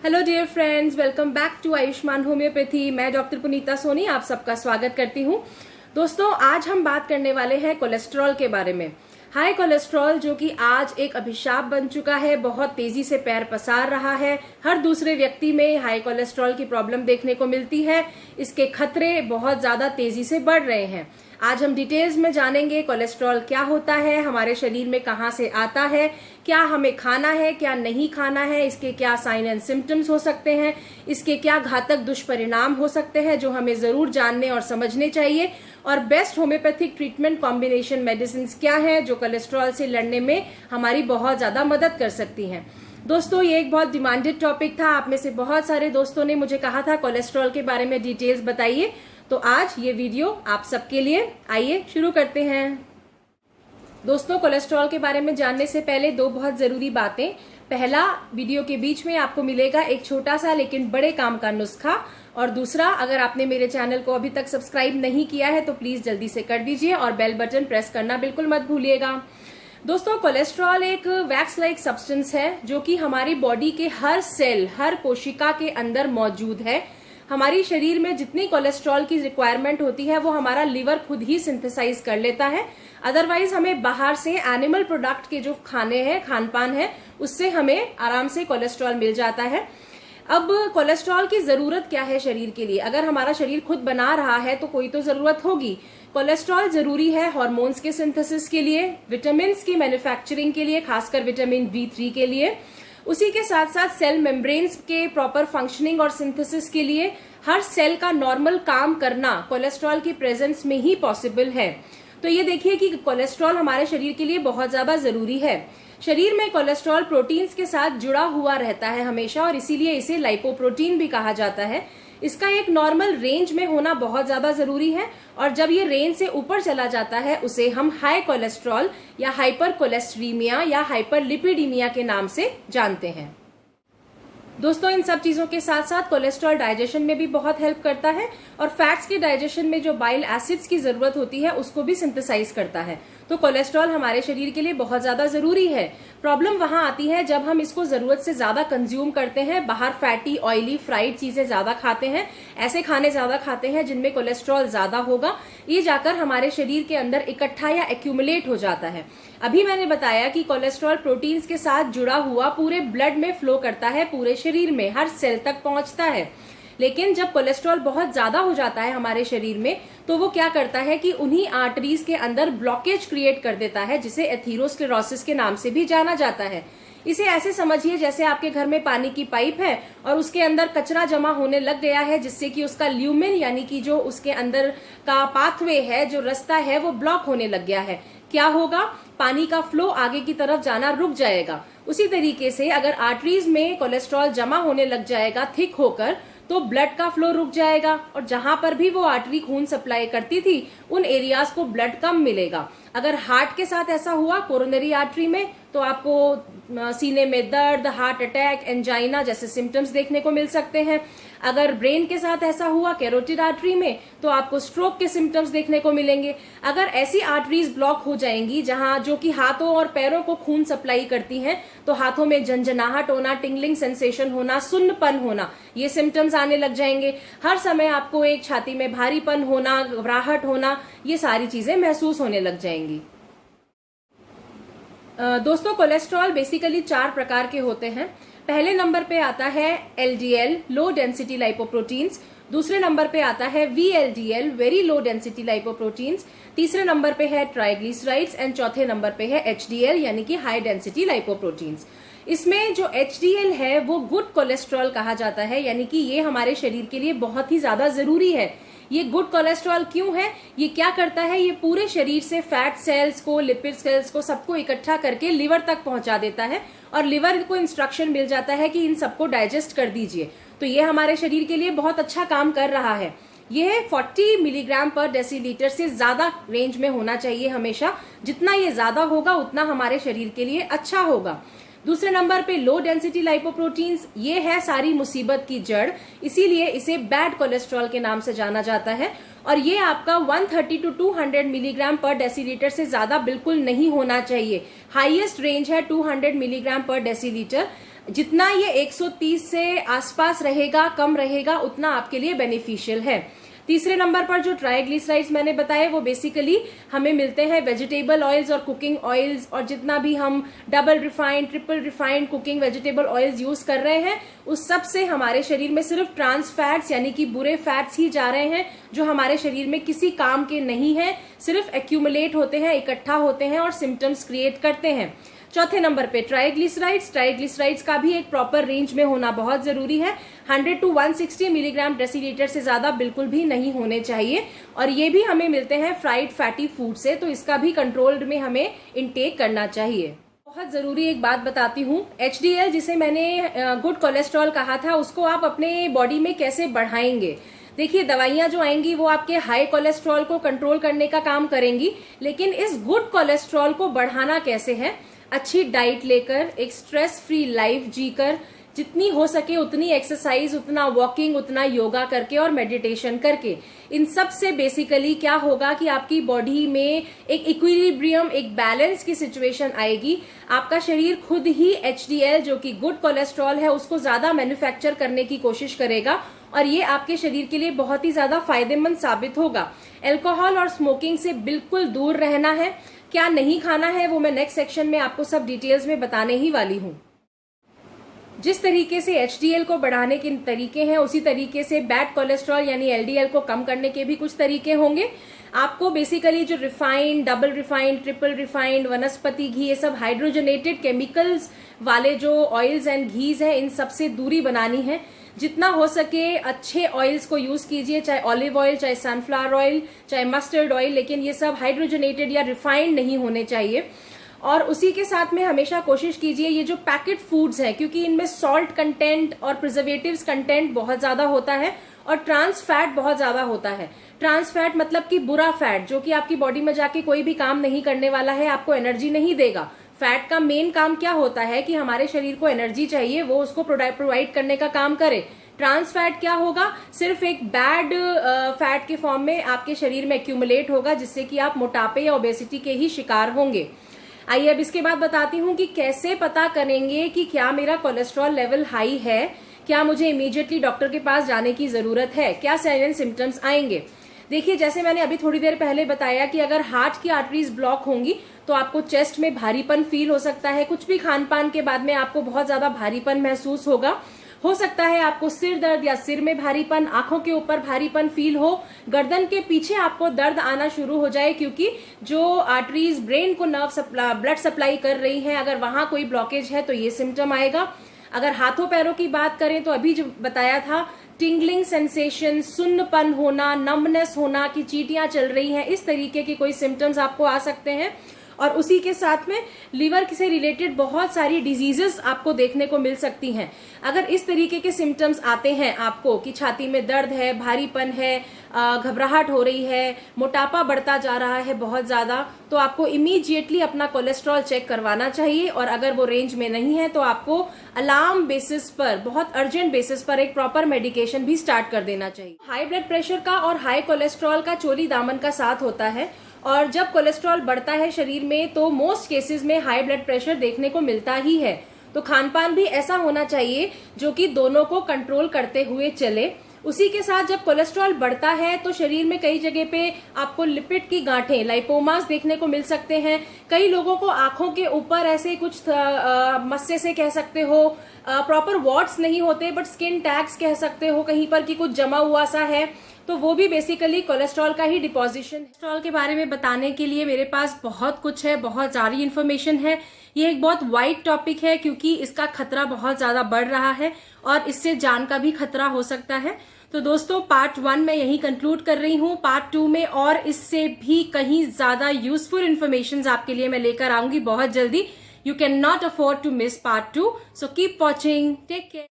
Hello dear friends, welcome back to Ayushman homeopathy. मैं doctor Punita Soni आप सबका स्वागत करती हूँ। दोस्तों, आज हम बात करने वाले हैं कोलेस्ट्रॉल के बारे में। हाई कोलेस्ट्रॉल जो कि आज एक अभिशाप बन चुका है, बहुत तेजी से पैर पसार रहा है। हर दूसरे व्यक्ति में हाई कोलेस्ट्रॉल की प्रॉब्लम देखने को मिलती है। इसके खतरे बहुत ज्यादा तेजी से बढ़ रहे हैं। आज हम डिटेल्स में जानेंगे कोलेस्ट्रॉल क्या होता है, हमारे शरीर में कहाँ से आता है, क्या हमें खाना है, क्या नहीं खाना है, इसके क्या साइन एंड सिम्टम्स हो सकते हैं, इसके क्या घातक दुष्परिणाम हो सकते हैं जो हमें जरूर जानने और समझने चाहिए, और best homeopathic treatment combination medicine क्या है जो कोलेस्ट्रॉल से लड़ने में हमारी बहुत ज्यादा मदद कर सकती हैं। दोस्तों, ये एक बहुत डिमांडेड टॉपिक था। आप में से बहुत सारे दोस्तों ने मुझे कहा था कोलेस्ट्रॉल के बारे में डिटेल्स बताइए, तो आज ये वीडियो आप सबके लिए। आइए शुरू करते हैं। दोस्तों, कोलेस्ट्रॉल के बारे में जानने से पहले दो बहुत जरूरी बातें। पहला, वीडियो के बीच में आपको मिलेगा एक छोटा सा लेकिन बड़े काम का नुस्खा, और दूसरा, अगर आपने मेरे चैनल को अभी तक सब्सक्राइब नहीं किया है तो प्लीज जल्दी से कर दीजिए और बेल बटन प्रेस करना बिल्कुल मत भूलिएगा। दोस्तों, कोलेस्ट्रॉल एक वैक्स लाइक सब्सटेंस है जो कि हमारी बॉडी के हर सेल, हर कोशिका के अंदर मौजूद है। हमारी शरीर में जितनी कोलेस्ट्रॉल की रिक्वायरमेंट होती है वो हमारा लिवर खुद ही सिंथेसाइज कर लेता है। अदरवाइज हमें बाहर से एनिमल प्रोडक्ट के जो खान पान है उससे हमें आराम से कोलेस्ट्रॉल मिल जाता है। अब कोलेस्ट्रॉल की जरूरत क्या है शरीर के लिए? अगर हमारा शरीर खुद बना रहा है तो कोई तो जरूरत होगी। कोलेस्ट्रॉल जरूरी है हार्मोन्स के सिंथेसिस के लिए, विटामिन की मैन्युफैक्चरिंग के लिए, खासकर विटामिन B3 के लिए। उसी के साथ साथ सेल मेम्ब्रेन्स के प्रॉपर फंक्शनिंग और सिंथेसिस के लिए हर सेल का नॉर्मल काम करना कोलेस्ट्रॉल की प्रेजेंस में ही पॉसिबल है। तो ये देखिए कि कोलेस्ट्रॉल हमारे शरीर के लिए बहुत ज्यादा जरूरी है। शरीर में कोलेस्ट्रॉल प्रोटीन्स के साथ जुड़ा हुआ रहता है हमेशा, और इसीलिए इसे लाइपोप्रोटीन भी कहा जाता है। इसका एक नॉर्मल रेंज में होना बहुत ज्यादा जरूरी है, और जब ये रेंज से ऊपर चला जाता है उसे हम हाई कोलेस्ट्रॉल या हाइपर कोलेस्ट्रीमिया या हाइपर लिपिडीमिया के नाम से जानते हैं। दोस्तों, इन सब चीजों के साथ साथ कोलेस्ट्रॉल डाइजेशन में भी बहुत हेल्प करता है, और फैट्स के डाइजेशन में जो बाइल एसिड्स की जरूरत होती है उसको भी सिंथेसाइज करता है। तो कोलेस्ट्रॉल हमारे शरीर के लिए बहुत ज्यादा जरूरी है। प्रॉब्लम वहां आती है जब हम इसको जरूरत से ज्यादा कंज्यूम करते हैं, बाहर फैटी, ऑयली, फ्राइड चीजें ज्यादा खाते हैं, ऐसे खाने ज्यादा खाते हैं जिनमें कोलेस्ट्रॉल ज्यादा होगा। ये जाकर हमारे शरीर के अंदर इकट्ठा या एक्यूमुलेट हो जाता है। अभी मैंने बताया कि कोलेस्ट्रॉल प्रोटीन्स के साथ जुड़ा हुआ पूरे ब्लड में फ्लो करता है, पूरे शरीर में हर सेल तक पहुंचता है। लेकिन जब कोलेस्ट्रॉल बहुत ज्यादा हो जाता है हमारे शरीर में, तो वो क्या करता है कि उन्हीं आर्टरीज के अंदर ब्लॉकेज क्रिएट कर देता है, जिसे एथीरोस्क्लेरोसिस के नाम से भी जाना जाता है। इसे ऐसे समझिए जैसे आपके घर में पानी की पाइप है और उसके अंदर कचरा जमा होने लग गया है, जिससे कि उसका ल्यूमेन यानी कि जो उसके अंदर का पाथवे है, जो रास्ता है, वो ब्लॉक होने लग गया है। क्या होगा? पानी का फ्लो आगे की तरफ जाना रुक जाएगा। उसी तरीके से अगर आर्टरीज में कोलेस्ट्रॉल जमा होने लग जाएगा थिक होकर, तो ब्लड का फ्लो रुक जाएगा, और जहां पर भी वो आर्टरी खून सप्लाई करती थी उन एरियाज को ब्लड कम मिलेगा। अगर हार्ट के साथ ऐसा हुआ, कोरोनरी आर्टरी में, तो आपको सीने में दर्द, हार्ट अटैक, एंजाइना जैसे सिम्टम्स देखने को मिल सकते हैं। अगर ब्रेन के साथ ऐसा हुआ, कैरोटिड आर्टरी में, तो आपको स्ट्रोक के सिम्टम्स देखने को मिलेंगे। अगर ऐसी आर्टरीज ब्लॉक हो जाएंगी जहां जो कि हाथों और पैरों को खून सप्लाई करती हैं, तो हाथों में झंझनाहट होना, टिंगलिंग सेंसेशन होना, सुन्नपन होना, ये सिम्टम्स आने लग जाएंगे। हर समय आपको एक छाती में भारीपन होना, घबराहट होना, ये सारी चीजें महसूस होने लग जाएंगी। दोस्तों, कोलेस्ट्रॉल बेसिकली 4 प्रकार के होते हैं। पहले नंबर पे आता है LDL, लो डेंसिटी लाइपोप्रोटीन्स। दूसरे नंबर पे आता है VLDL, very low density lipoproteins. तीसरे नंबर पे है ट्राइग्लिसराइड्स, एंड चौथे नंबर पे है HDL यानी कि हाई डेंसिटी लाइपोप्रोटीन्स। इसमें जो HDL है वो गुड कोलेस्ट्रॉल कहा जाता है, यानी कि ये हमारे शरीर के लिए बहुत ही ज्यादा जरूरी है। ये गुड कोलेस्ट्रॉल क्यों है? ये क्या करता है? ये पूरे शरीर से फैट सेल्स को, लिपिड सेल्स को, सबको इकट्ठा करके लिवर तक पहुंचा देता है, और लिवर को इंस्ट्रक्शन मिल जाता है कि इन सबको डाइजेस्ट कर दीजिए। तो ये हमारे शरीर के लिए बहुत अच्छा काम कर रहा है। ये 40 मिलीग्राम पर डेसीलीटर से ज्यादा रेंज में होना चाहिए हमेशा। जितना ये ज्यादा होगा उतना हमारे शरीर के लिए अच्छा होगा। दूसरे नंबर पे लो डेंसिटी लाइपोप्रोटीन्स, ये है सारी मुसीबत की जड़, इसीलिए इसे बैड कोलेस्ट्रॉल के नाम से जाना जाता है। और ये आपका 130 टू 200 मिलीग्राम पर डेसीलीटर से ज्यादा बिल्कुल नहीं होना चाहिए। हाईएस्ट रेंज है 200 मिलीग्राम पर डेसीलीटर। जितना ये 130 से आसपास रहेगा, कम रहेगा, उतना आपके लिए बेनिफिशियल है। तीसरे नंबर पर जो ट्राइग्लिसराइड्स मैंने बताए वो बेसिकली हमें मिलते हैं वेजिटेबल ऑयल्स और कुकिंग ऑयल्स, और जितना भी हम double refined, triple refined cooking vegetable oils use कर रहे हैं उस सब से हमारे शरीर में सिर्फ ट्रांस फैट्स यानी कि बुरे फैट्स ही जा रहे हैं, जो हमारे शरीर में किसी काम के नहीं है, सिर्फ एक्यूमुलेट होते हैं, इकट्ठा होते हैं और सिम्टम्स क्रिएट करते हैं। चौथे नंबर पे ट्राइग्लिसराइड्स का भी एक प्रॉपर रेंज में होना बहुत जरूरी है। 100 to 160 मिलीग्राम डेसीलीटर से ज्यादा बिल्कुल भी नहीं होने चाहिए, और ये भी हमें मिलते हैं फ्राइड फैटी फूड से, तो इसका भी कंट्रोल्ड में हमें इनटेक करना चाहिए। बहुत जरूरी एक बात बताती हूँ, HDL जिसे मैंने गुड कोलेस्ट्रॉल कहा था, उसको आप अपने बॉडी में कैसे बढ़ाएंगे। देखिए, दवाइयां जो आएंगी वो आपके हाई कोलेस्ट्रॉल को कंट्रोल करने का काम करेंगी, लेकिन इस गुड कोलेस्ट्रॉल को बढ़ाना कैसे है? अच्छी डाइट लेकर, एक स्ट्रेस फ्री लाइफ जीकर, जितनी हो सके उतनी एक्सरसाइज, उतना वॉकिंग, उतना योगा करके और मेडिटेशन करके। इन सब से बेसिकली क्या होगा कि आपकी बॉडी में एक इक्विलिब्रियम, एक बैलेंस की सिचुएशन आएगी। आपका शरीर खुद ही HDL जो कि गुड कोलेस्ट्रॉल है उसको ज्यादा मैन्युफैक्चर करने की कोशिश करेगा, और ये आपके शरीर के लिए बहुत ही ज्यादा फायदेमंद साबित होगा। अल्कोहल और स्मोकिंग से बिल्कुल दूर रहना है। क्या नहीं खाना है वो मैं नेक्स्ट सेक्शन में आपको सब डिटेल्स में बताने ही वाली हूँ। जिस तरीके से HDL को बढ़ाने के तरीके हैं, उसी तरीके से बैड कोलेस्ट्रॉल यानी LDL को कम करने के भी कुछ तरीके होंगे। आपको बेसिकली जो refined, double refined, triple refined, वनस्पति घी, ये सब हाइड्रोजनेटेड केमिकल्स वाले जो ऑयल्स एंड घीज हैं, इन सब से दूरी बनानी है। जितना हो सके अच्छे ऑयल्स को यूज कीजिए, चाहे ऑलिव ऑयल, चाहे सनफ्लावर ऑयल, चाहे मस्टर्ड ऑयल, लेकिन ये सब हाइड्रोजनेटेड या रिफाइंड नहीं होने चाहिए। और उसी के साथ में हमेशा कोशिश कीजिए ये जो पैकेट फूड्स हैं, क्योंकि इनमें सॉल्ट कंटेंट और प्रिजर्वेटिव्स कंटेंट बहुत ज्यादा होता है और ट्रांस फैट बहुत ज्यादा होता है। ट्रांस फैट मतलब कि बुरा फैट, जो कि आपकी बॉडी में जाके कोई भी काम नहीं करने वाला है, आपको एनर्जी नहीं देगा। फैट का मेन काम क्या होता है कि हमारे शरीर को एनर्जी चाहिए, वो उसको प्रोवाइड करने का काम करे। ट्रांस फैट क्या होगा? सिर्फ एक बैड फैट के फॉर्म में आपके शरीर में एक्यूमुलेट होगा, जिससे कि आप मोटापे या ओबेसिटी के ही शिकार होंगे। आइए अब इसके बाद बताती हूँ कि कैसे पता करेंगे कि क्या मेरा कोलेस्ट्रॉल लेवल हाई है, क्या मुझे इमीडिएटली डॉक्टर के पास जाने की जरूरत है, क्या साइन एंड सिम्टम्स आएंगे। देखिए, जैसे मैंने अभी थोड़ी देर पहले बताया कि अगर हार्ट की आर्टरीज ब्लॉक होंगी तो आपको चेस्ट में भारीपन फील हो सकता है। कुछ भी खान पान के बाद में आपको बहुत ज्यादा भारीपन महसूस होगा। हो सकता है आपको सिर दर्द या सिर में भारीपन, आंखों के ऊपर भारीपन फील हो, गर्दन के पीछे आपको दर्द आना शुरू हो जाए, क्योंकि जो आर्टरीज ब्रेन को ब्लड सप्लाई कर रही हैं, अगर वहां कोई ब्लॉकेज है तो ये सिम्टम आएगा। अगर हाथों पैरों की बात करें तो अभी जो बताया था, टिंगलिंग सेंसेशन, सुन्नपन होना, नम्बनेस होना कि चींटियां चल रही हैं, इस तरीके के कोई सिम्टम्स आपको आ सकते हैं। और उसी के साथ में लीवर से रिलेटेड बहुत सारी डिजीजेस आपको देखने को मिल सकती हैं। अगर इस तरीके के सिम्टम्स आते हैं आपको कि छाती में दर्द है, भारीपन है, घबराहट हो रही है, मोटापा बढ़ता जा रहा है बहुत ज्यादा, तो आपको इमीडिएटली अपना कोलेस्ट्रॉल चेक करवाना चाहिए। और अगर वो रेंज में नहीं है तो आपको अलार्म बेसिस पर, बहुत अर्जेंट बेसिस पर एक प्रॉपर मेडिकेशन भी स्टार्ट कर देना चाहिए। हाई ब्लड प्रेशर का और हाई कोलेस्ट्रॉल का चोरी दामन का साथ होता है, और जब कोलेस्ट्रॉल बढ़ता है शरीर में तो मोस्ट केसेस में हाई ब्लड प्रेशर देखने को मिलता ही है। तो खान पान भी ऐसा होना चाहिए जो कि दोनों को कंट्रोल करते हुए चले। उसी के साथ जब कोलेस्ट्रॉल बढ़ता है तो शरीर में कई जगह पे आपको लिपिड की गांठें, लाइपोमास देखने को मिल सकते हैं। कई लोगों को आंखों के ऊपर ऐसे कुछ मस्से से कह सकते हो, प्रॉपर वॉट्स नहीं होते बट स्किन टैग्स कह सकते हो कहीं पर कि कुछ जमा हुआ सा है, तो वो भी बेसिकली कोलेस्ट्रॉल का ही डिपोजिशन। कोलेस्ट्रॉल के बारे में बताने के लिए मेरे पास बहुत कुछ है, बहुत सारी इन्फॉर्मेशन है। ये एक बहुत वाइड टॉपिक है क्योंकि इसका खतरा बहुत ज्यादा बढ़ रहा है और इससे जान का भी खतरा हो सकता है। तो दोस्तों, पार्ट 1 मैं यही कंक्लूड कर रही हूँ। पार्ट 2 में और इससे भी कहीं ज्यादा यूजफुल इन्फॉर्मेशन आपके लिए मैं लेकर आऊंगी बहुत जल्दी। You can not afford to miss part 2, so keep watching, take care.